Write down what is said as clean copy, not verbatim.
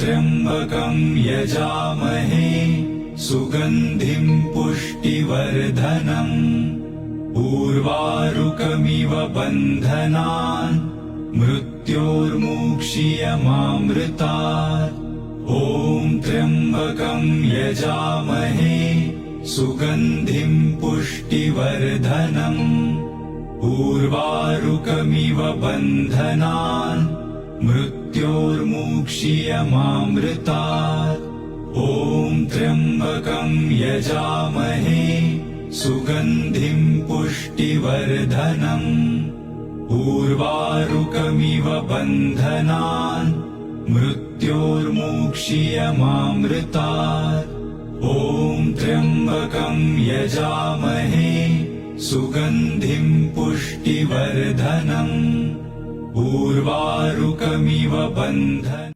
त्र्यम्बकं यजामहे सुगन्धिं पुष्टिवर्धनम् उर्वारुकमिव बन्धनान् मृत्योर्मुक्षीयमामृतात् ॐ त्र्यम्बकं यजामहे सुगन्धिं पुष्टिवर्धनम् उर्वारुकमिव बन्धनान् मृत्योर्मुक्षीयमामृतात् ॐ त्र्यम्बकं यजामहे सुगन्धिं पुष्टिवर्धनम् उर्वारुकमिव बन्धनान् मृत्योर्मुक्षीयमामृतात् ॐ त्र्यम्बकं यजामहे सुगन्धिं पुष्टिवर्धनम् उर्वारुकमिव बन्धनान्